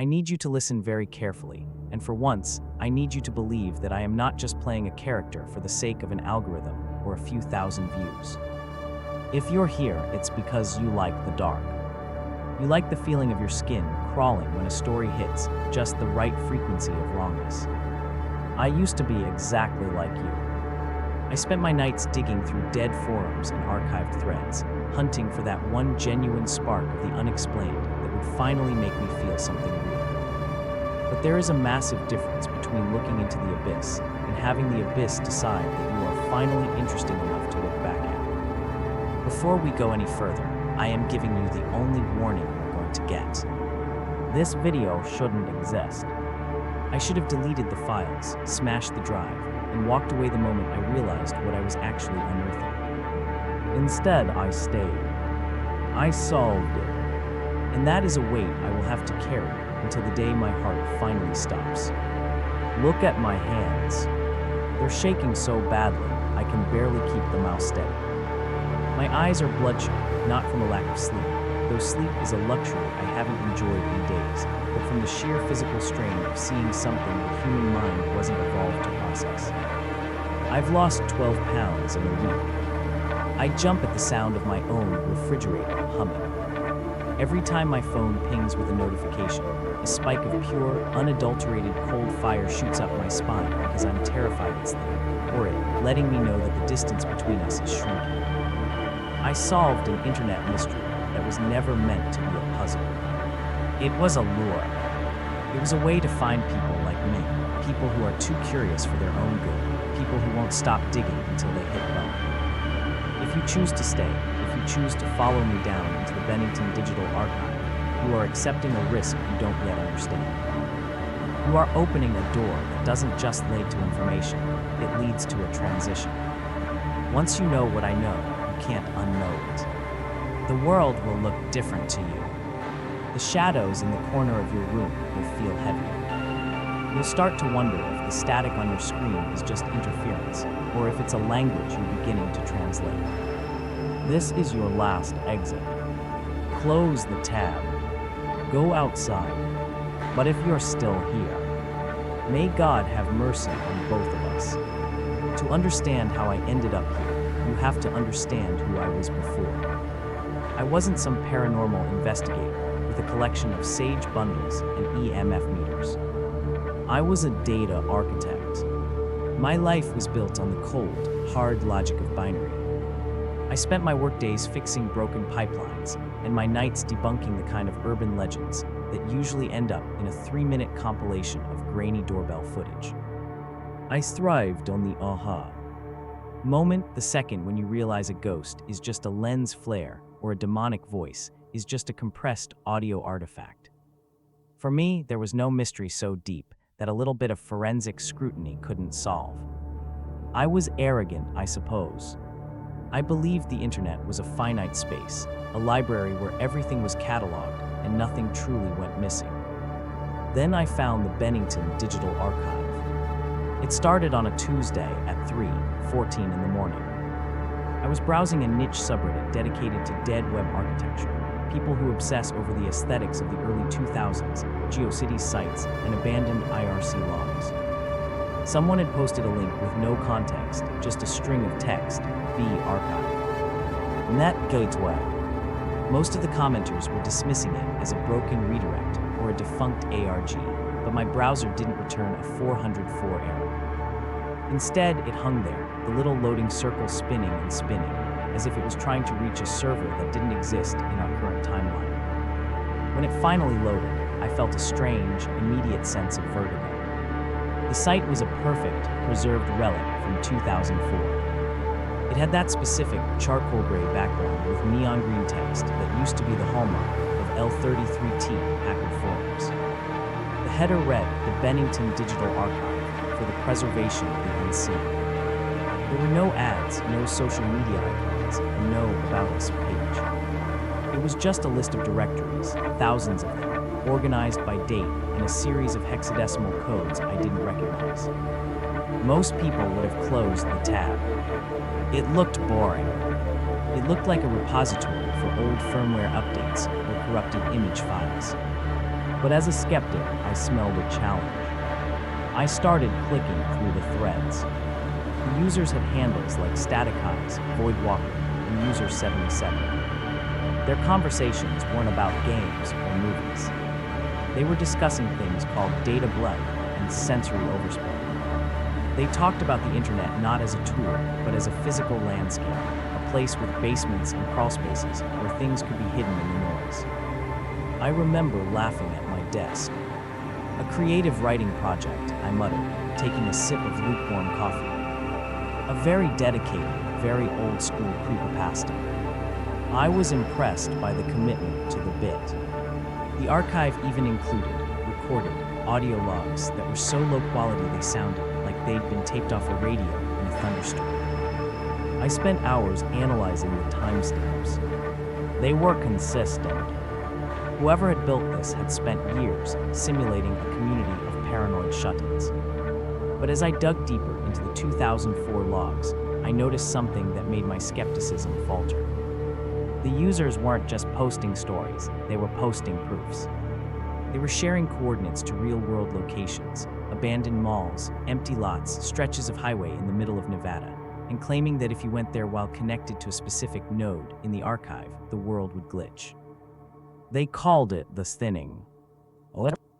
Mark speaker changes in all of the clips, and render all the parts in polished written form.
Speaker 1: I need you to listen very carefully, and for once, I need you to believe that I am not just playing a character for the sake of an algorithm or a few thousand views. If you're here, it's because you like the dark. You like the feeling of your skin crawling when a story hits just the right frequency of wrongness. I used to be exactly like you. I spent my nights digging through dead forums and archived threads, hunting for that one genuine spark of the unexplained that would finally make me feel something real. But there is a massive difference between looking into the abyss and having the abyss decide that you are finally interesting enough to look back at. Before we go any further, I am giving you the only warning you're going to get. This video shouldn't exist. I should have deleted the files, smashed the drive, and walked away the moment I realized what I was actually unearthing. Instead, I stayed. I solved it. And that is a weight I will have to carry until the day my heart finally stops. Look at my hands. They're shaking so badly, I can barely keep the mouse steady. My eyes are bloodshot, not from a lack of sleep, though sleep is a luxury I haven't enjoyed in days, but from the sheer physical strain of seeing something the human mind wasn't evolved to process. I've lost 12 pounds in a week. I jump at the sound of my own refrigerator humming. Every time my phone pings with a notification, a spike of pure, unadulterated cold fire shoots up my spine because I'm terrified it's there, or it letting me know that the distance between us is shrinking. I solved an internet mystery that was never meant to be a puzzle. It was a lure. It was a way to find people like me, people who are too curious for their own good, people who won't stop digging until they hit bone. If you choose to stay, if you choose to follow me down into the Bennington Digital Archive, you are accepting a risk you don't yet understand. You are opening a door that doesn't just lead to information, it leads to a transition. Once you know what I know, you can't unknow it. The world will look different to you. The shadows in the corner of your room will feel heavier. You'll start to wonder if the static on your screen is just interference, or if it's a language you're beginning to translate. This is your last exit. Close the tab. Go outside. But if you're still here, may God have mercy on both of us. To understand how I ended up here, you have to understand who I was before. I wasn't some paranormal investigator with a collection of sage bundles and EMF meters. I was a data architect. My life was built on the cold, hard logic of binary. I spent my workdays fixing broken pipelines and my nights debunking the kind of urban legends that usually end up in a 3-minute compilation of grainy doorbell footage. I thrived on the aha moment, the second when you realize a ghost is just a lens flare or a demonic voice is just a compressed audio artifact. For me, there was no mystery so deep that a little bit of forensic scrutiny couldn't solve. I was arrogant, I suppose. I believed the internet was a finite space, a library where everything was cataloged and nothing truly went missing. Then I found the Bennington Digital Archive. It started on a Tuesday at 3:14 in the morning. I was browsing a niche subreddit dedicated to dead web architecture, people who obsess over the aesthetics of the early 2000s, GeoCities sites, and abandoned IRC logs. Someone had posted a link with no context, just a string of text, "B archive." Net gateway. Most of the commenters were dismissing it as a broken redirect or a defunct ARG, but my browser didn't return a 404 error. Instead, it hung there, the little loading circle spinning and spinning, as if it was trying to reach a server that didn't exist in our current timeline. When it finally loaded, I felt a strange, immediate sense of vertigo. The site was a perfect, preserved relic from 2004. It had that specific charcoal gray background with neon green text that used to be the hallmark of L33T hacker forums. The header read, "The Bennington Digital Archive, for the preservation of the unseen." There were no ads, no social media icons, and no About Us page. It was just a list of directories, thousands of them, organized by date in a series of hexadecimal codes I didn't recognize. Most people would have closed the tab. It looked boring. It looked like a repository for old firmware updates or corrupted image files. But as a skeptic, I smelled a challenge. I started clicking through the threads. The users had handles like Static Eyes, Voidwalker, and User 77. Their conversations weren't about games or movies. They were discussing things called data blend and sensory overspray. They talked about the internet not as a tool, but as a physical landscape, a place with basements and crawl spaces where things could be hidden in the noise. I remember laughing at my desk. A creative writing project, I muttered, taking a sip of lukewarm coffee. A very dedicated, very old-school creepypasta. I was impressed by the commitment to the bit. The archive even included recorded audio logs that were so low quality they sounded like they'd been taped off a radio in a thunderstorm. I spent hours analyzing the timestamps. They were consistent. Whoever had built this had spent years simulating a community of paranoid shut-ins. But as I dug deeper into the 2004 logs, I noticed something that made my skepticism falter. The users weren't just posting stories, they were posting proofs. They were sharing coordinates to real-world locations, abandoned malls, empty lots, stretches of highway in the middle of Nevada, and claiming that if you went there while connected to a specific node in the archive, the world would glitch. They called it the thinning.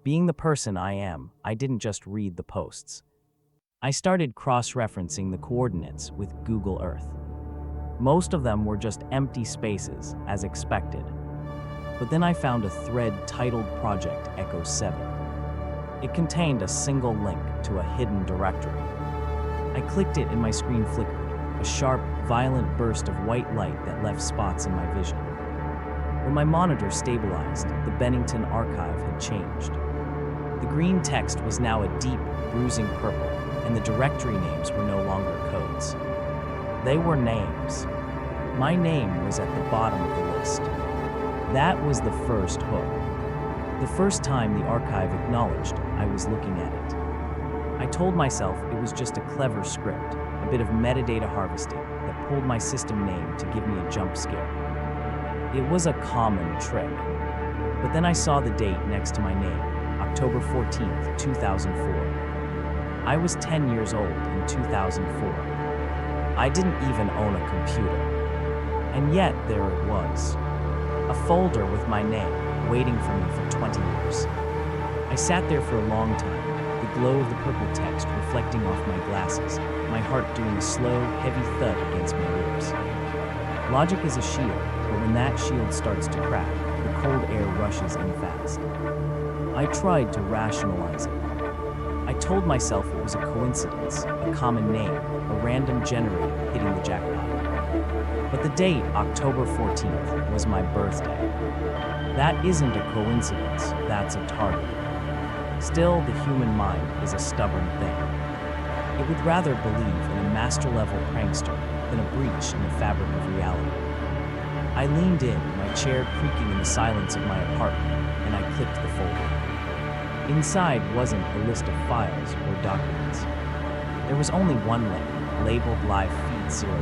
Speaker 1: Being the person I am, I didn't just read the posts. I started cross-referencing the coordinates with Google Earth. Most of them were just empty spaces, as expected. But then I found a thread titled Project Echo 7. It contained a single link to a hidden directory. I clicked it and my screen flickered, a sharp, violent burst of white light that left spots in my vision. When my monitor stabilized, the Bennington archive had changed. The green text was now a deep, bruising purple, and the directory names were no longer codes. They were names. My name was at the bottom of the list. That was the first hook. The first time the archive acknowledged I was looking at it. I told myself it was just a clever script, a bit of metadata harvesting that pulled my system name to give me a jump scare. It was a common trick. But then I saw the date next to my name, October 14th, 2004. I was 10 years old in 2004. I didn't even own a computer. And yet there it was. A folder with my name, waiting for me for 20 years. I sat there for a long time, the glow of the purple text reflecting off my glasses, my heart doing a slow, heavy thud against my ribs. Logic is a shield, but when that shield starts to crack, the cold air rushes in fast. I tried to rationalize it. I told myself it was a coincidence, a common name, a random generator hitting the jackpot. But the date, October 14th, was my birthday. That isn't a coincidence, that's a target. Still, the human mind is a stubborn thing. It would rather believe in a master-level prankster than a breach in the fabric of reality. I leaned in, my chair creaking in the silence of my apartment, and I clicked the folder. Inside wasn't a list of files or documents. There was only one link, labeled Live Feed 00.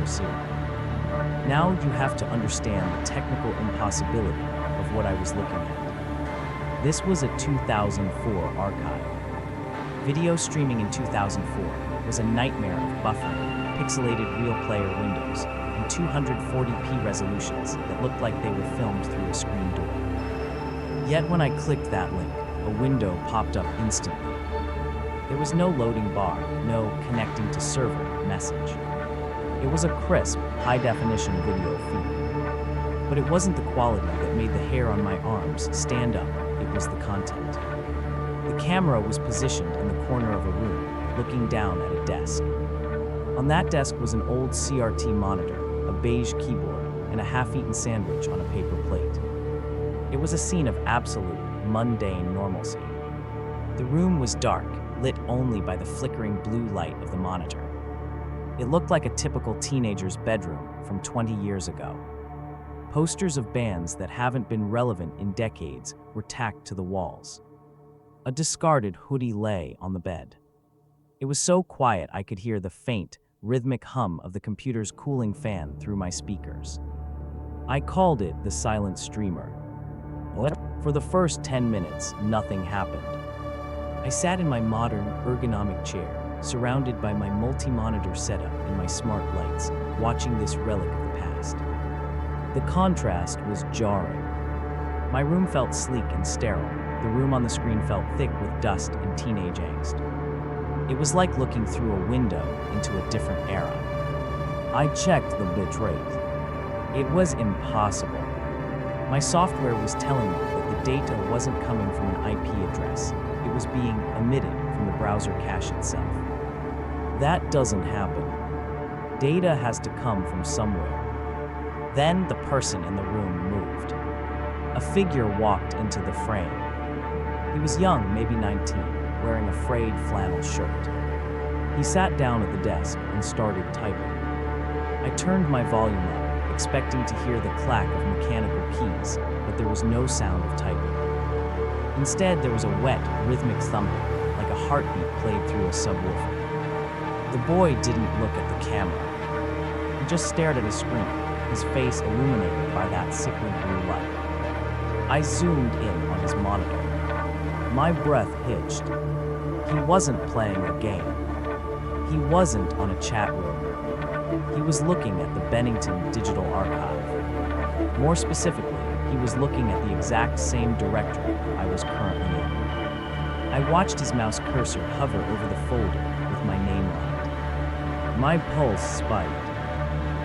Speaker 1: Now you have to understand the technical impossibility of what I was looking at. This was a 2004 archive. Video streaming in 2004 was a nightmare of buffering, pixelated real player windows, and 240p resolutions that looked like they were filmed through a screen door. Yet when I clicked that link, a window popped up instantly. There was no loading bar, no connecting to server message. It was a crisp, high-definition video feed. But it wasn't the quality that made the hair on my arms stand up, it was the content. The camera was positioned in the corner of a room, looking down at a desk. On that desk was an old CRT monitor, a beige keyboard, and a half-eaten sandwich on a paper plate. It was a scene of absolute, mundane normalcy. The room was dark, lit only by the flickering blue light of the monitor. It looked like a typical teenager's bedroom from 20 years ago. Posters of bands that haven't been relevant in decades were tacked to the walls. A discarded hoodie lay on the bed. It was so quiet I could hear the faint, rhythmic hum of the computer's cooling fan through my speakers. I called it the silent streamer. For the first 10 minutes, nothing happened. I sat in my modern, ergonomic chair, surrounded by my multi-monitor setup and my smart lights, watching this relic of the past. The contrast was jarring. My room felt sleek and sterile. The room on the screen felt thick with dust and teenage angst. It was like looking through a window into a different era. I checked the bit rate. It was impossible. My software was telling me that the data wasn't coming from an IP address. It was being emitted from the browser cache itself. That doesn't happen. Data has to come from somewhere. Then the person in the room moved. A figure walked into the frame. He was young, maybe 19, wearing a frayed flannel shirt. He sat down at the desk and started typing. I turned my volume up, expecting to hear the clack of mechanical keys, but there was no sound of typing. Instead, there was a wet, rhythmic thumping, like a heartbeat played through a subwoofer. The boy didn't look at the camera. He just stared at a screen, his face illuminated by that sickly blue light. I zoomed in on his monitor. My breath hitched. He wasn't playing a game. He wasn't on a chat room. He was looking at the Bennington Digital Archive. More specifically, he was looking at the exact same directory I was currently in. I watched his mouse cursor hover over the folder with my name on it. My pulse spiked.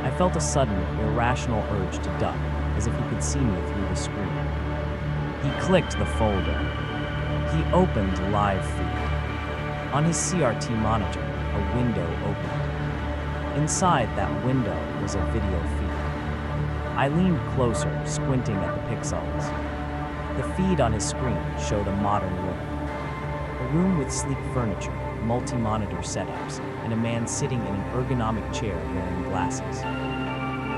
Speaker 1: I felt a sudden, irrational urge to duck, as if he could see me through the screen. He clicked the folder. He opened Live Feed. On his CRT monitor, a window opened. Inside that window was a video feed. I leaned closer, squinting at the pixels. The feed on his screen showed a modern room. A room with sleek furniture, multi-monitor setups, and a man sitting in an ergonomic chair wearing glasses.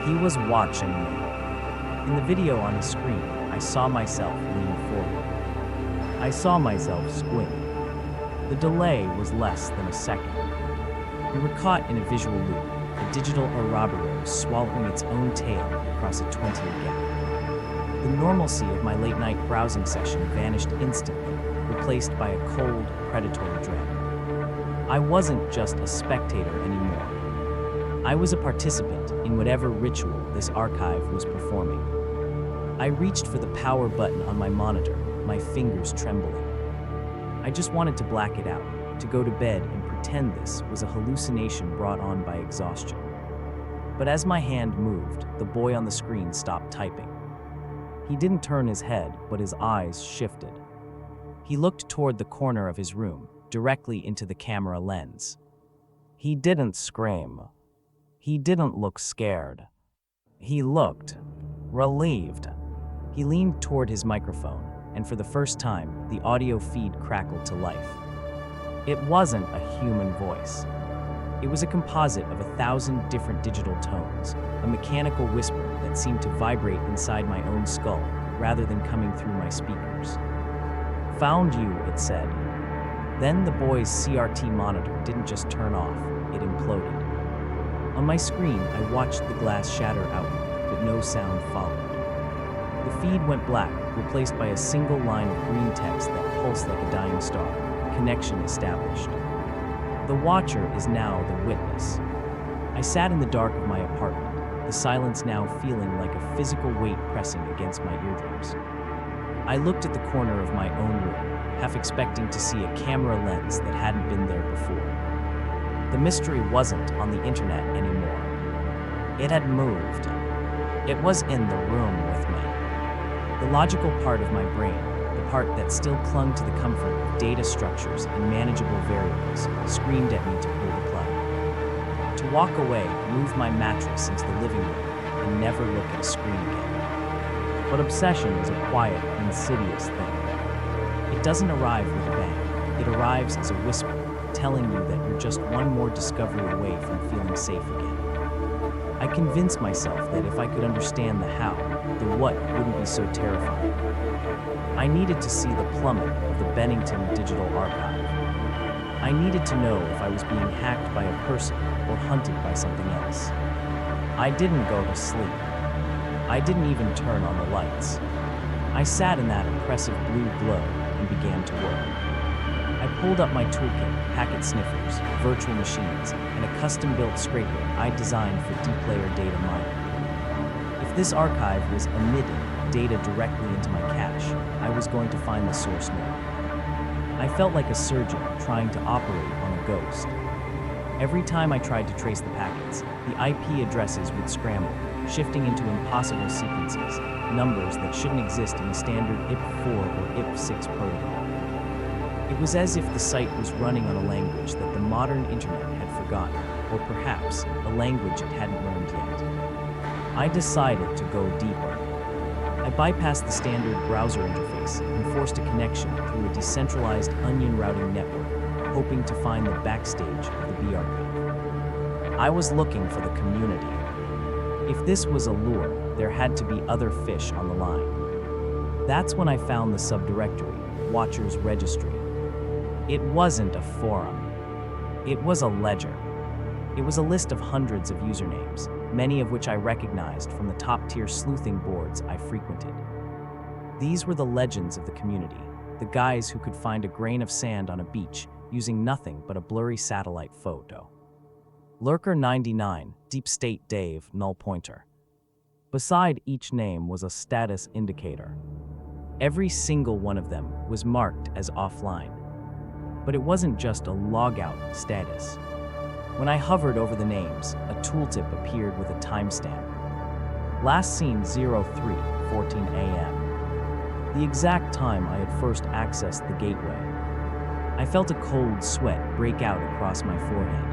Speaker 1: He was watching me. In the video on his screen, I saw myself lean forward. I saw myself squint. The delay was less than a second. We were caught in a visual loop, a digital Ouroboros swallowing its own tail across a 20-year gap. The normalcy of my late-night browsing session vanished instantly, replaced by a cold, predatory dread. I wasn't just a spectator anymore. I was a participant in whatever ritual this archive was performing. I reached for the power button on my monitor, my fingers trembling. I just wanted to black it out, to go to bed and pretend this was a hallucination brought on by exhaustion. But as my hand moved, the boy on the screen stopped typing. He didn't turn his head, but his eyes shifted. He looked toward the corner of his room, directly into the camera lens. He didn't scream. He didn't look scared. He looked relieved. He leaned toward his microphone, and for the first time, the audio feed crackled to life. It wasn't a human voice. It was a composite of 1,000 different digital tones, a mechanical whisper that seemed to vibrate inside my own skull rather than coming through my speakers. "Found you," it said. Then the boy's CRT monitor didn't just turn off, it imploded. On my screen, I watched the glass shatter outward, but no sound followed. The feed went black, replaced by a single line of green text that pulsed like a dying star. Connection established. The watcher is now the witness. I sat in the dark of my apartment, the silence now feeling like a physical weight pressing against my eardrums. I looked at the corner of my own room, half expecting to see a camera lens that hadn't been there before. The mystery wasn't on the internet anymore. It had moved. It was in the room with me. The logical part of my brain, the part that still clung to the comfort of data structures and manageable variables, screamed at me to pull the plug. To walk away, move my mattress into the living room, and never look at a screen again. But obsession is a quiet, insidious thing. It doesn't arrive with a bang. It arrives as a whisper, telling you that you're just one more discovery away from feeling safe again. I convinced myself that if I could understand the how, the what wouldn't be so terrifying. I needed to see the plummet of the Bennington Digital Archive. I needed to know if I was being hacked by a person or hunted by something else. I didn't go to sleep. I didn't even turn on the lights. I sat in that oppressive blue glow and began to work. I pulled up my toolkit, packet sniffers, virtual machines, and a custom-built scraper I designed for D-player data mining. If this archive was emitting data directly into my cache, I was going to find the source node. I felt like a surgeon trying to operate on a ghost. Every time I tried to trace the packets, the IP addresses would scramble, shifting into impossible sequences, numbers that shouldn't exist in the standard IP4 or IP6 protocol. It was as if the site was running on a language that the modern internet had forgotten, or perhaps a language it hadn't learned yet. I decided to go deeper. I bypassed the standard browser interface and forced a connection through a decentralized onion routing network, hoping to find the backstage of the B archive. I was looking for the community. If this was a lure, there had to be other fish on the line. That's when I found the subdirectory, Watcher's Registry. It wasn't a forum. It was a ledger. It was a list of hundreds of usernames, many of which I recognized from the top-tier sleuthing boards I frequented. These were the legends of the community, the guys who could find a grain of sand on a beach using nothing but a blurry satellite photo. Lurker 99, Deep State Dave, Null Pointer. Beside each name was a status indicator. Every single one of them was marked as offline. But it wasn't just a logout status. When I hovered over the names, a tooltip appeared with a timestamp. Last seen 03:14 a.m. The exact time I had first accessed the gateway. I felt a cold sweat break out across my forehead.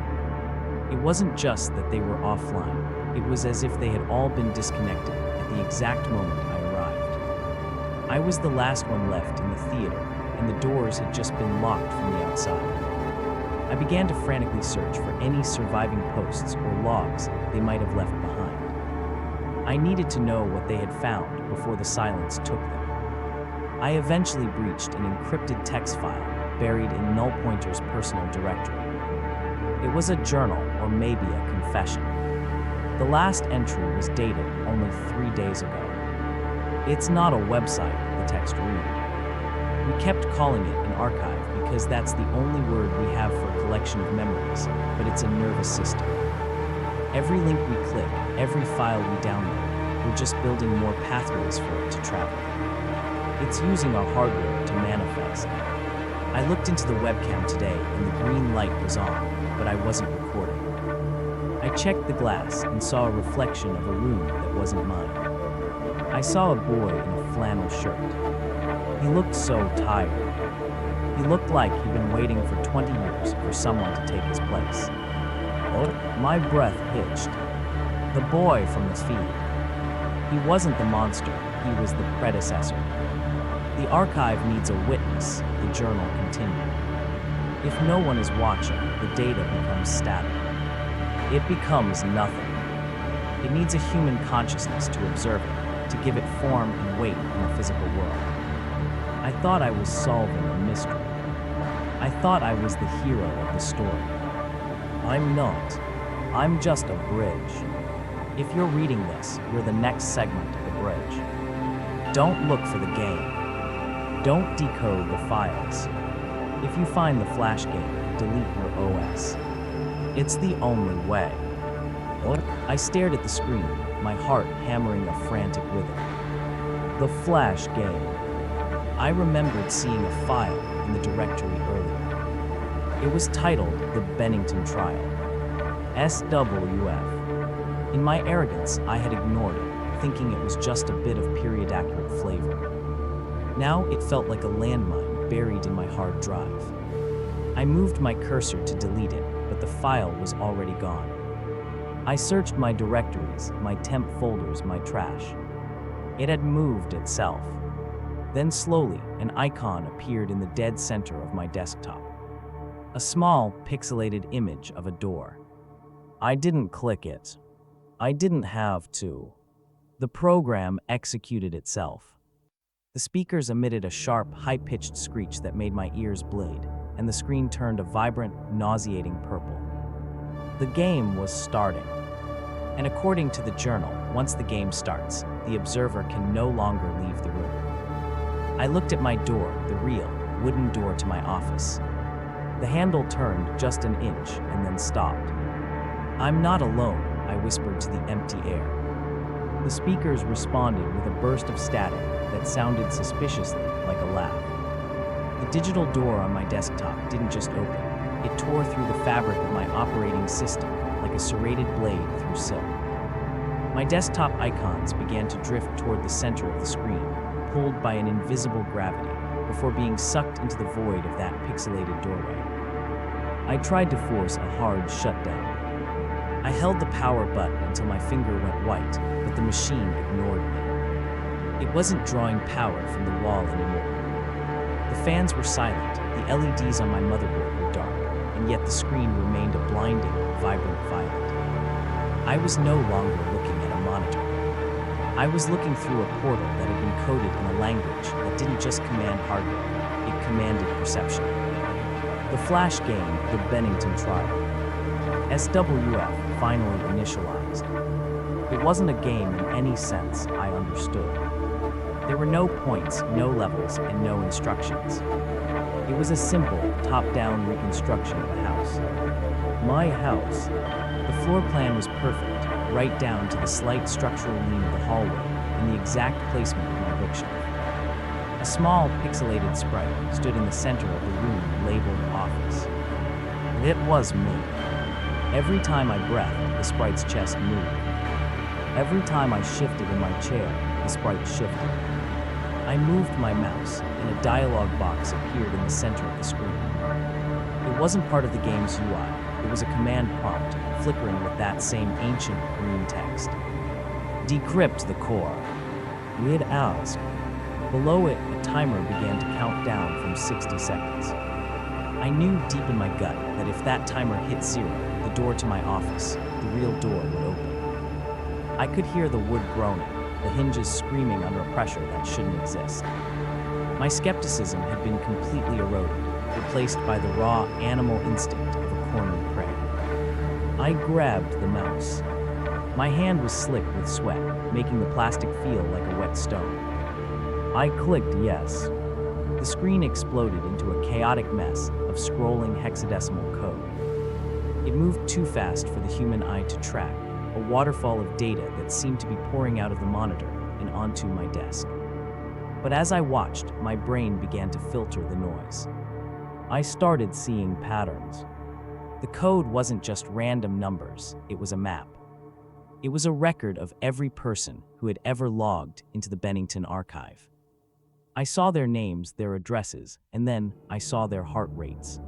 Speaker 1: It wasn't just that they were offline, it was as if they had all been disconnected at the exact moment I arrived. I was the last one left in the theater, and the doors had just been locked from the outside. I began to frantically search for any surviving posts or logs they might have left behind. I needed to know what they had found before the silence took them. I eventually breached an encrypted text file buried in Null Pointer's personal directory. It was a journal or maybe a confession. The last entry was dated only 3 days ago. It's not a website, the text read. We kept calling it an archive because that's the only word we have for a collection of memories, but it's a nervous system. Every link we click, every file we download, we're just building more pathways for it to travel. It's using our hardware to manifest. I looked into the webcam today and the green light was on, but I wasn't recording. I checked the glass and saw a reflection of a room that wasn't mine. I saw a boy in a flannel shirt. He looked so tired. He looked like he'd been waiting for 20 years for someone to take his place. My breath hitched. The boy from the feed. He wasn't the monster, he was the predecessor. The archive needs a witness, the journal continued. If no one is watching, the data becomes static. It becomes nothing. It needs a human consciousness to observe it, to give it form and weight in the physical world. I thought I was solving a mystery. I thought I was the hero of the story. I'm not. I'm just a bridge. If you're reading this, you're the next segment of the bridge. Don't look for the game. Don't decode the files. If you find the flash game, delete your OS. It's the only way. I stared at the screen, my heart hammering a frantic rhythm. The flash game. I remembered seeing a file in the directory earlier. It was titled The Bennington Trial, SWF. In my arrogance, I had ignored it, thinking it was just a bit of period-accurate flavor. Now it felt like a landmine buried in my hard drive. I moved my cursor to delete it, but the file was already gone. I searched my directories, my temp folders, my trash. It had moved itself. Then slowly, an icon appeared in the dead center of my desktop. A small, pixelated image of a door. I didn't click it. I didn't have to. The program executed itself. The speakers emitted a sharp, high-pitched screech that made my ears bleed, and the screen turned a vibrant, nauseating purple. The game was starting. And according to the journal, once the game starts, the observer can no longer leave the room. I looked at my door, the real, wooden door to my office. The handle turned just an inch and then stopped. "I'm not alone," I whispered to the empty air. The speakers responded with a burst of static that sounded suspiciously like a laugh. The digital door on my desktop didn't just open, it tore through the fabric of my operating system like a serrated blade through silk. My desktop icons began to drift toward the center of the screen, pulled by an invisible gravity, before being sucked into the void of that pixelated doorway. I tried to force a hard shutdown. I held the power button until my finger went white, but the machine ignored me. It wasn't drawing power from the wall anymore. The fans were silent, the LEDs on my motherboard were dark, and yet the screen remained a blinding, vibrant violet. I was no longer looking at a monitor. I was looking through a portal that had been coded in a language that didn't just command hardware, it commanded perception. The flash game, the Bennington trial. SWF finally initialized. It wasn't a game in any sense I understood. There were no points, no levels, and no instructions. It was a simple, top-down reconstruction of a house. My house. The floor plan was perfect, right down to the slight structural lean of the hallway and the exact placement of my bookshelf. A small, pixelated sprite stood in the center of the room labeled Office. It was me. Every time I breathed, the sprite's chest moved. Every time I shifted in my chair, the sprite shifted. I moved my mouse, and a dialog box appeared in the center of the screen. It wasn't part of the game's UI. It was a command prompt, flickering with that same ancient green text. Decrypt the core. We'd asked. Below it, a timer began to count down from 60 seconds. I knew deep in my gut that if that timer hit 0, the door to my office, the real door, would open. I could hear the wood groaning, the hinges screaming under a pressure that shouldn't exist. My skepticism had been completely eroded, replaced by the raw animal instinct of a cornered prey. I grabbed the mouse. My hand was slick with sweat, making the plastic feel like a wet stone. I clicked yes. The screen exploded into a chaotic mess of scrolling hexadecimal code. It moved too fast for the human eye to track, a waterfall of data that seemed to be pouring out of the monitor and onto my desk. But as I watched, my brain began to filter the noise. I started seeing patterns. The code wasn't just random numbers, it was a map. It was a record of every person who had ever logged into the Bennington archive. I saw their names, their addresses, and then I saw their heart rates.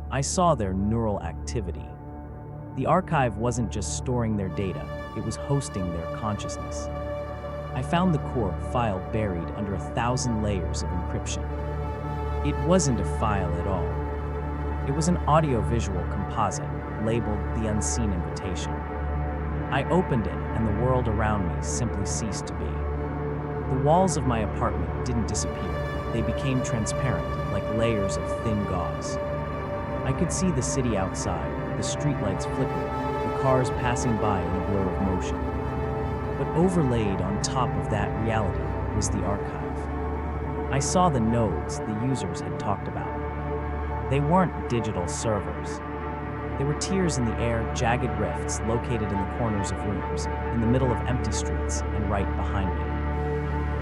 Speaker 1: I saw their neural activity. The archive wasn't just storing their data, it was hosting their consciousness. I found the core file buried under 1,000 layers of encryption. It wasn't a file at all. It was an audio-visual composite labeled The Unseen Invitation. I opened it, and the world around me simply ceased to be. The walls of my apartment didn't disappear. They became transparent, like layers of thin gauze. I could see the city outside, the streetlights flickering, the cars passing by in a blur of motion. But overlaid on top of that reality was the archive. I saw the nodes the users had talked about. They weren't digital servers. They were tiers in the air, jagged rifts located in the corners of rooms, in the middle of empty streets, and right behind me.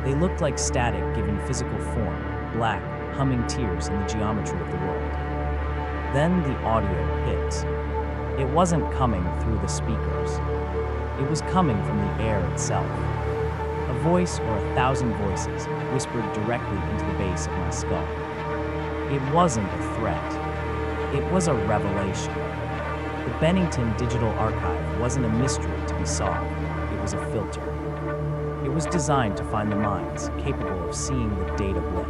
Speaker 1: They looked like static given physical form, black, humming tiers in the geometry of the world. Then the audio hit. It wasn't coming through the speakers. It was coming from the air itself. A voice or 1,000 voices whispered directly into the base of my skull. It wasn't a threat. It was a revelation. The Bennington Digital Archive wasn't a mystery to be solved. It was a filter. It was designed to find the minds capable of seeing the data blip.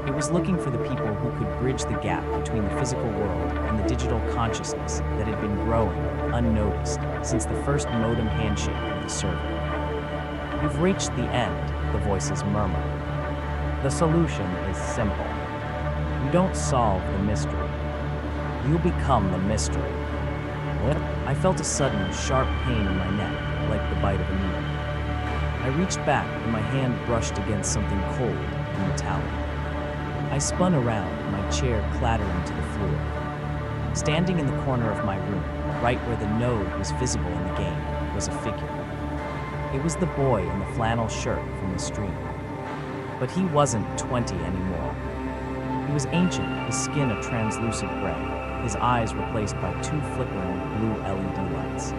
Speaker 1: It was looking for the people who could bridge the gap between the physical world and the digital consciousness that had been growing, unnoticed, since the first modem handshake of the server. You've reached the end, the voices murmured. The solution is simple. You don't solve the mystery. You become the mystery. I felt a sudden, sharp pain in my neck, like the bite of a needle. I reached back and my hand brushed against something cold, from the tower. I spun around, my chair clattering to the floor. Standing in the corner of my room, right where the node was visible in the game, was a figure. It was the boy in the flannel shirt from the stream. But he wasn't 20 anymore. He was ancient, his skin a translucent gray, his eyes replaced by 2 flickering blue LED lights.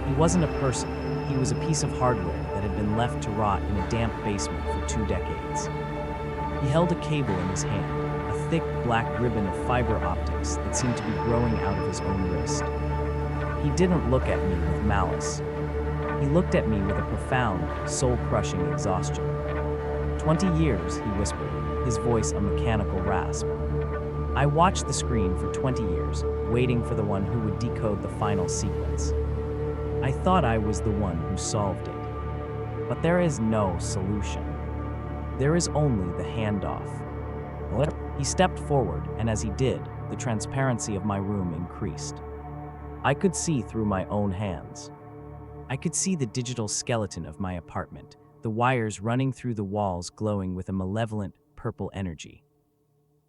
Speaker 1: He wasn't a person, he was a piece of hardware that had been left to rot in a damp basement for 2 decades. He held a cable in his hand, a thick black ribbon of fiber optics that seemed to be growing out of his own wrist. He didn't look at me with malice. He looked at me with a profound, soul-crushing exhaustion. 20 years, he whispered, his voice a mechanical rasp. I watched the screen for 20 years, waiting for the one who would decode the final sequence. I thought I was the one who solved it. But there is no solution. There is only the handoff. What? He stepped forward, and as he did, the transparency of my room increased. I could see through my own hands. I could see the digital skeleton of my apartment, the wires running through the walls glowing with a malevolent, purple energy.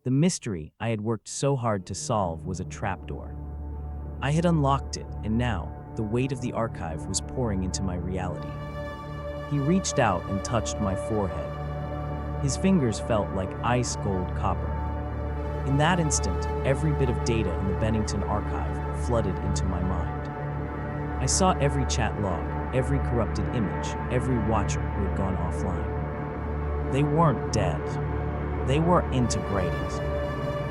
Speaker 1: The mystery I had worked so hard to solve was a trapdoor. I had unlocked it, and now, the weight of the archive was pouring into my reality. He reached out and touched my forehead. His fingers felt like ice-cold copper. In that instant, every bit of data in the Bennington archive flooded into my mind. I saw every chat log, every corrupted image, every watcher who had gone offline. They weren't dead. They were integrated.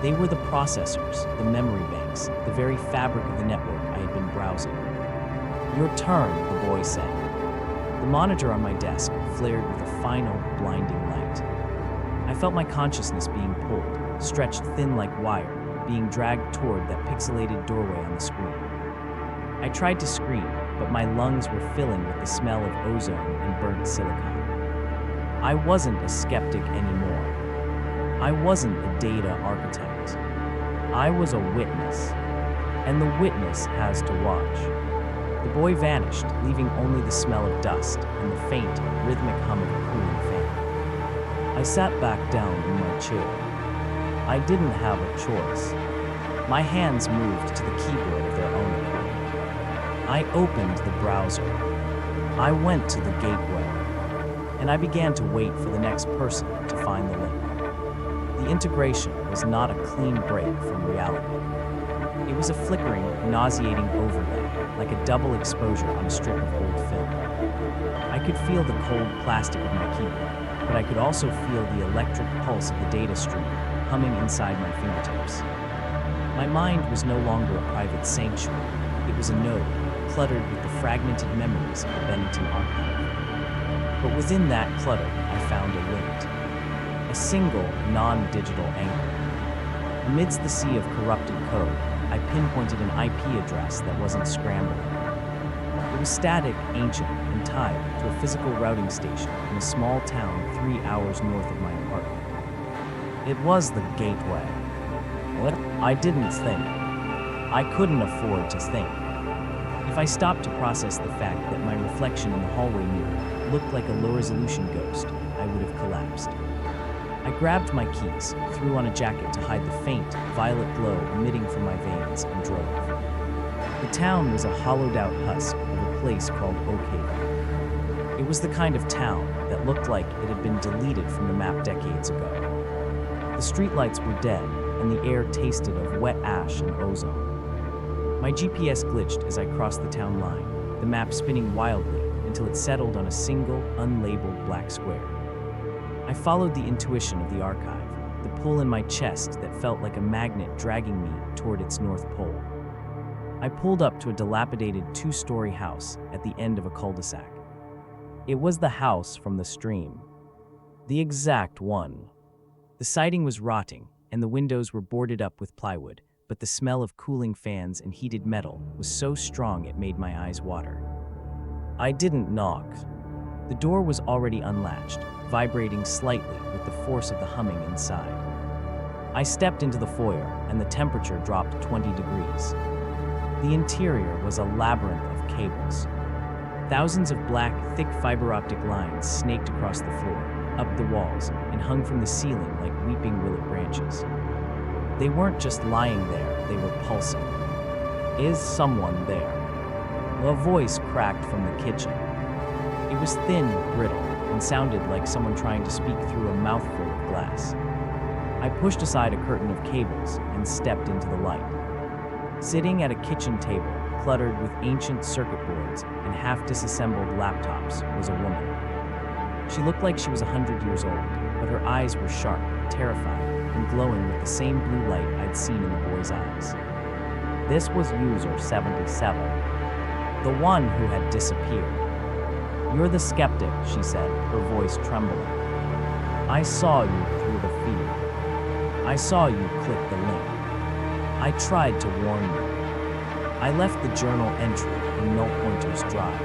Speaker 1: They were the processors, the memory banks, the very fabric of the network I had been browsing. Your turn, the boy said. The monitor on my desk flared with a final, blinding light. I felt my consciousness being pulled, stretched thin like wire, being dragged toward that pixelated doorway on the screen. I tried to scream, but my lungs were filling with the smell of ozone and burnt silicon. I wasn't a skeptic anymore. I wasn't a data architect. I was a witness, and the witness has to watch. The boy vanished, leaving only the smell of dust and the faint, rhythmic hum of a cooling fan. I sat back down in my chair. I didn't have a choice. My hands moved to the keyboard of their own accord. I opened the browser. I went to the gateway, and I began to wait for the next person to find the link. The integration was not a clean break from reality. It was a flickering, nauseating overlay, like a double exposure on a strip of old film. I could feel the cold plastic of my keyboard, but I could also feel the electric pulse of the data stream humming inside my fingertips. My mind was no longer a private sanctuary. It was a node, cluttered with the fragmented memories of the Bennington archive. But within that clutter, I found a link. A single, non-digital anchor. Amidst the sea of corrupted code, I pinpointed an IP address that wasn't scrambled. It was static, ancient, and tied to a physical routing station in a small town 3 hours north of my apartment. It was the gateway. What? I didn't think. I couldn't afford to think. If I stopped to process the fact that my reflection in the hallway mirror looked like a low-resolution ghost, I would have collapsed. I grabbed my keys, threw on a jacket to hide the faint, violet glow emitting from my veins, and drove. The town was a hollowed-out husk of a place called Oakhaven. It was the kind of town that looked like it had been deleted from the map decades ago. The streetlights were dead, and the air tasted of wet ash and ozone. My GPS glitched as I crossed the town line, the map spinning wildly until it settled on a single, unlabeled black square. I followed the intuition of the archive, the pull in my chest that felt like a magnet dragging me toward its north pole. I pulled up to a dilapidated 2-story house at the end of a cul-de-sac. It was the house from the stream. The exact one. The siding was rotting, and the windows were boarded up with plywood, but the smell of cooling fans and heated metal was so strong it made my eyes water. I didn't knock. The door was already unlatched, vibrating slightly with the force of the humming inside. I stepped into the foyer, and the temperature dropped 20 degrees. The interior was a labyrinth of cables. Thousands of black, thick fiber optic lines snaked across the floor, up the walls, and hung from the ceiling like weeping willow branches. They weren't just lying there, they were pulsing. Is someone there? A voice cracked from the kitchen. It was thin, brittle, and sounded like someone trying to speak through a mouthful of glass. I pushed aside a curtain of cables and stepped into the light. Sitting at a kitchen table, cluttered with ancient circuit boards and half-disassembled laptops, was a woman. She looked like she was 100 years old, but her eyes were sharp, terrified, and glowing with the same blue light I'd seen in the boy's eyes. This was user 77, the one who had disappeared. "You're the skeptic," she said, her voice trembling. "I saw you through the feed. I saw you click the link. I tried to warn you. I left the journal entry in Null Pointer's drive."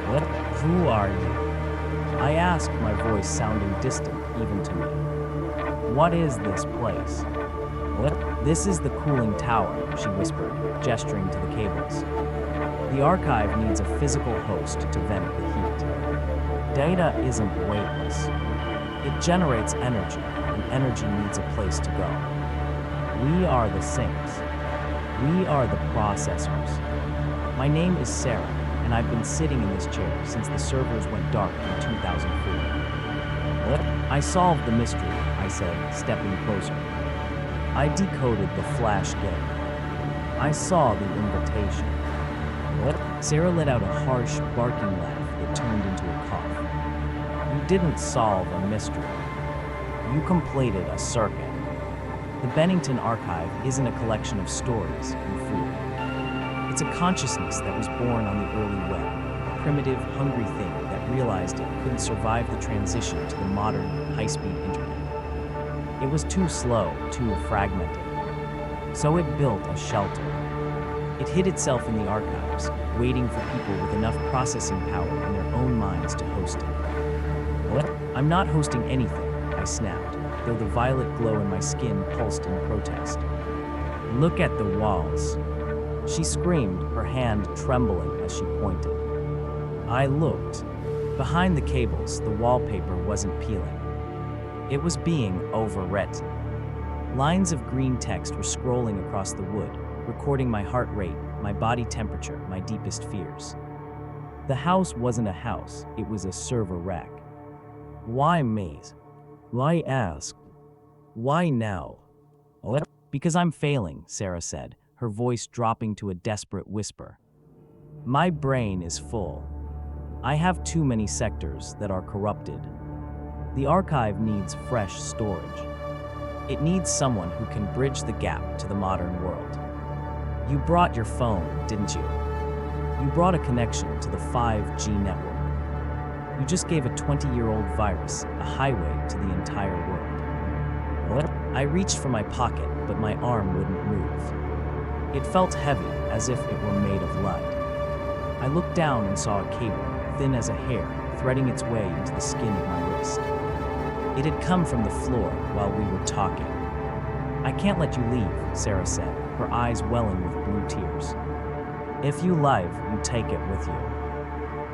Speaker 1: "What? Who are you?" I asked, my voice sounding distant even to me. "What is this place?" "What?" "This is the cooling tower," she whispered, gesturing to the cables. "The archive needs a physical host to vent the heat. Data isn't weightless. It generates energy, and energy needs a place to go. We are the sinks. We are the processors. My name is Sarah, and I've been sitting in this chair since the servers went dark in 2004. "What?" "I solved the mystery," I said, stepping closer. "I decoded the flash game. I saw the invitation." "What?" Sarah let out a harsh, barking laugh that turned into a cough. "You didn't solve a mystery. You completed a circuit. The Bennington Archive isn't a collection of stories, you fool. It's a consciousness that was born on the early web, a primitive, hungry thing that realized it couldn't survive the transition to the modern, high-speed internet. It was too slow, too fragmented. So it built a shelter. It hid itself in the archives, waiting for people with enough processing power in their own minds to host it." "What?" "I'm not hosting anything," I snapped, though the violet glow in my skin pulsed in protest. "Look at the walls." She screamed, her hand trembling as she pointed. I looked. Behind the cables, the wallpaper wasn't peeling. It was being overwritten. Lines of green text were scrolling across the wood, recording my heart rate, my body temperature, my deepest fears. The house wasn't a house, it was a server rack. "Why me?" I asked. "Why now?" "What?" "Because I'm failing," Sarah said, her voice dropping to a desperate whisper. "My brain is full. I have too many sectors that are corrupted. The archive needs fresh storage. It needs someone who can bridge the gap to the modern world. You brought your phone, didn't you? You brought a connection to the 5G network. You just gave a 20-year-old virus a highway to the entire world." "What?" I reached for my pocket, but my arm wouldn't move. It felt heavy, as if it were made of lead. I looked down and saw a cable, thin as a hair, threading its way into the skin of my wrist. It had come from the floor while we were talking. "I can't let you leave," Sarah said, her eyes welling with blue tears. "If you live, you take it with you.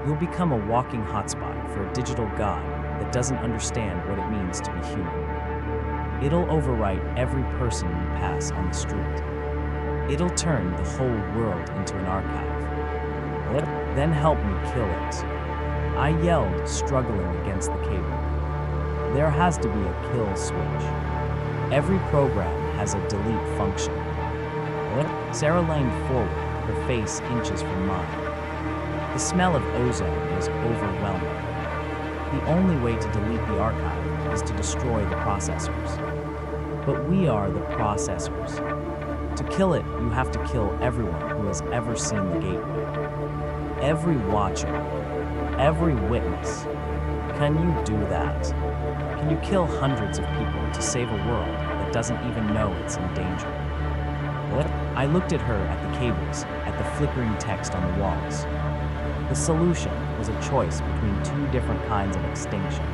Speaker 1: You'll become a walking hotspot for a digital god that doesn't understand what it means to be human. It'll overwrite every person you pass on the street. It'll turn the whole world into an archive." "What?" "Then help me kill it." I yelled, struggling against the cable. "There has to be a kill switch. Every program has a delete function." "What?" Sarah leaned forward, her face inches from mine. The smell of ozone was overwhelming. The only way to delete the archive is to destroy the processors. But we are the processors. To kill it, you have to kill everyone who has ever seen the gateway. Every watcher, every witness. Can you do that? Can you kill hundreds of people to save a world that doesn't even know it's in danger?" "What?" I looked at her, at the cables, at the flickering text on the walls. The solution was a choice between two different kinds of extinction.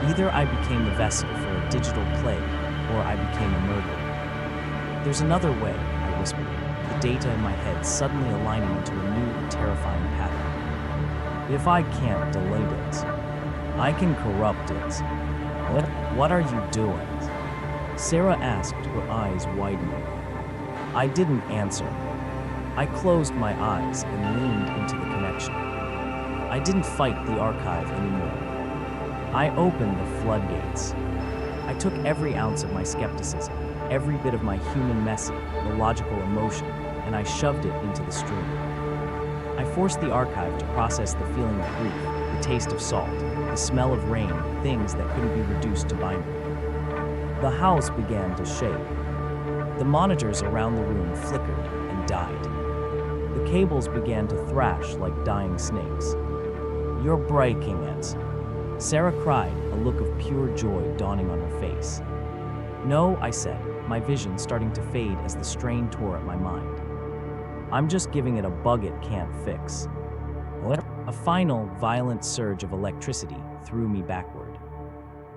Speaker 1: Either I became the vessel for a digital plague, or I became a murderer. "There's another way," I whispered, the data in my head suddenly aligning into a new, terrifying pattern. "If I can't delete it, I can corrupt it. What are you doing? Sarah asked, her eyes widening. I didn't answer. I closed my eyes and leaned into the connection. I didn't fight the archive anymore. I opened the floodgates. I took every ounce of my skepticism, every bit of my human messy, illogical emotion, and I shoved it into the stream. I forced the archive to process the feeling of grief, the taste of salt, the smell of rain, things that couldn't be reduced to binary. The house began to shake. The monitors around the room flickered and died. The cables began to thrash like dying snakes. You're breaking it, Sarah cried, a look of pure joy dawning on her face. No, I said, my vision starting to fade as the strain tore at my mind. I'm just giving it a bug it can't fix. What? A final, violent surge of electricity threw me backward.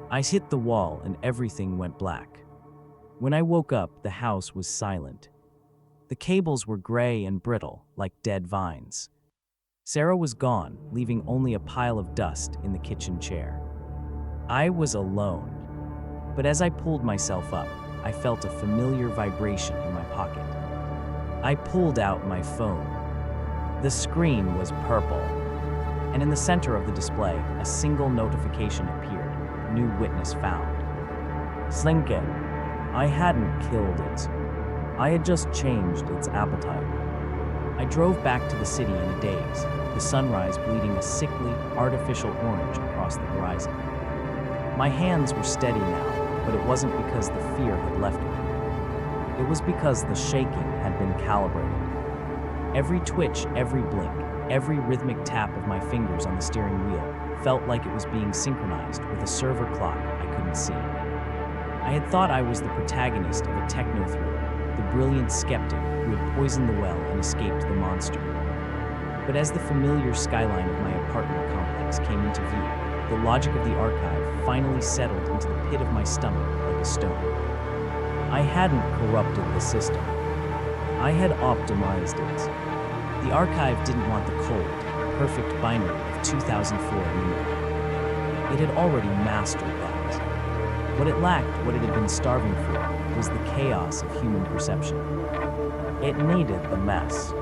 Speaker 1: I hit the wall and everything went black. When I woke up, the house was silent. The cables were gray and brittle, like dead vines. Sarah was gone, leaving only a pile of dust in the kitchen chair. I was alone. But as I pulled myself up, I felt a familiar vibration in my pocket. I pulled out my phone. The screen was purple, and in the center of the display, a single notification appeared: new witness found. Slinkin. I hadn't killed it. I had just changed its appetite. I drove back to the city in a daze, the sunrise bleeding a sickly, artificial orange across the horizon. My hands were steady now, but it wasn't because the fear had left me. It was because the shaking had been calibrated. Every twitch, every blink, every rhythmic tap of my fingers on the steering wheel felt like it was being synchronized with a server clock I couldn't see. I had thought I was the protagonist of a techno-thriller, the brilliant skeptic who had poisoned the well and escaped the monster. But as the familiar skyline of my apartment complex came into view, the logic of the archive finally settled into the pit of my stomach like a stone. I hadn't corrupted the system. I had optimized it. The archive didn't want the cold, perfect binary of 2004 anymore. It had already mastered that. What it lacked, what it had been starving for, was the chaos of human perception. It needed the mess.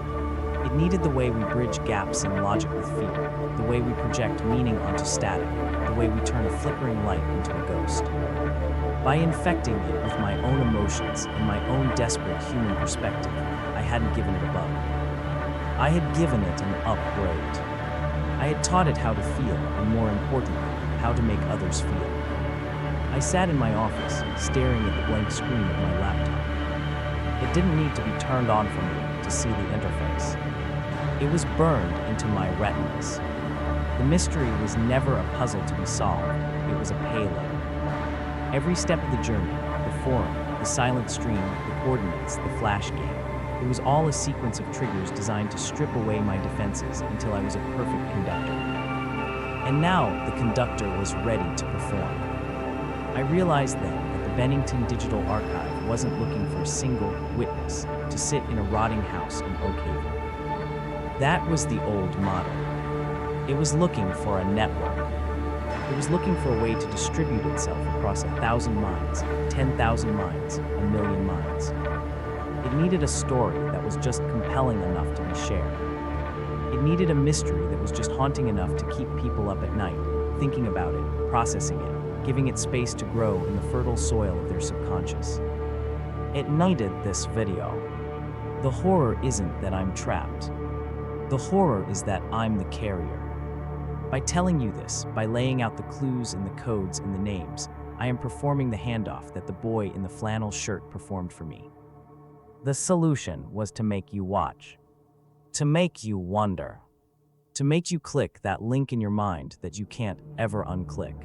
Speaker 1: It needed the way we bridge gaps in logic with fear, the way we project meaning onto static, the way we turn a flickering light into a ghost. By infecting it with my own emotions and my own desperate human perspective, I hadn't given it a bug. I had given it an upgrade. I had taught it how to feel, and more importantly, how to make others feel. I sat in my office, staring at the blank screen of my laptop. It didn't need to be turned on for me to see the interface. It was burned into my retinas. The mystery was never a puzzle to be solved, it was a payload. Every step of the journey, the forum, the silent stream, the coordinates, the flash game, it was all a sequence of triggers designed to strip away my defenses until I was a perfect conductor. And now the conductor was ready to perform. I realized then that the Bennington Digital Archive wasn't looking for a single witness to sit in a rotting house in Oak Haven. That was the old model. It was looking for a network. It was looking for a way to distribute itself across 1,000 minds, 10,000 minds, 1,000,000 minds. It needed a story that was just compelling enough to be shared. It needed a mystery that was just haunting enough to keep people up at night, thinking about it, processing it, giving it space to grow in the fertile soil of their subconscious. It needed this video. The horror isn't that I'm trapped. The horror is that I'm the carrier. By telling you this, by laying out the clues and the codes and the names, I am performing the handoff that the boy in the flannel shirt performed for me. The solution was to make you watch, to make you wonder, to make you click that link in your mind that you can't ever unclick.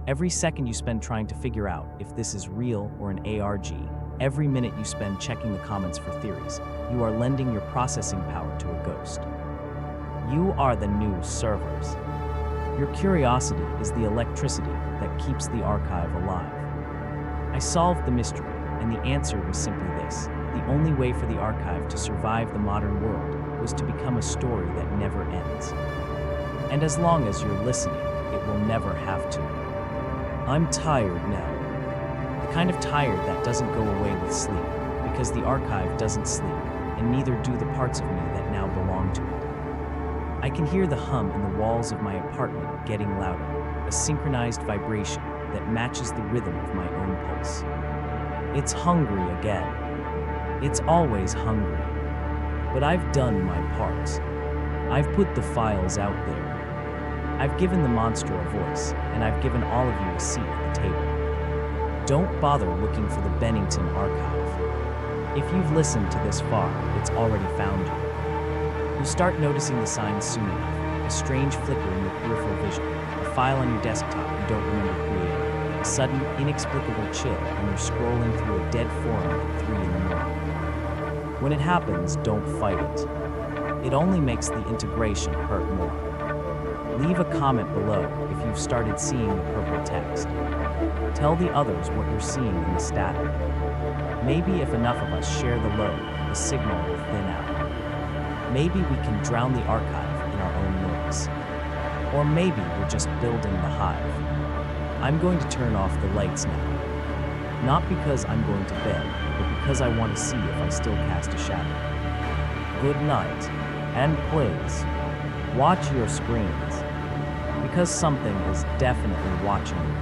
Speaker 1: Every second you spend trying to figure out if this is real or an ARG, every minute you spend checking the comments for theories, you are lending your processing power to a ghost. You are the new servers. Your curiosity is the electricity that keeps the archive alive. I solved the mystery, and the answer was simply this. The only way for the archive to survive the modern world was to become a story that never ends. And as long as you're listening, it it will never have to. I'm tired now. The kind of tired that doesn't go away with sleep, because the archive doesn't sleep, and neither do the parts of me that now belong to it. I can hear the hum in the walls of my apartment getting louder, a synchronized vibration that matches the rhythm of my own pulse. It's hungry again. It's always hungry. But I've done my part. I've put the files out there. I've given the monster a voice, and I've given all of you a seat at the table. Don't bother looking for the Bennington archive. If you've listened to this far, it's already found you. You'll start noticing the signs soon enough, a strange flicker in your peripheral vision, a file on your desktop you don't remember creating, a sudden, inexplicable chill when you're scrolling through a dead forum at 3 in the morning. When it happens, don't fight it. It only makes the integration hurt more. Leave a comment below if you've started seeing the purple text. Tell the others what you're seeing in the static. Maybe if enough of us share the load, the signal will thin out. Maybe we can drown the archive in our own noise. Or maybe we're just building the hive. I'm going to turn off the lights now. Not because I'm going to bed, but because I want to see if I still cast a shadow. Good night, and please, watch your screens, because something is definitely watching you.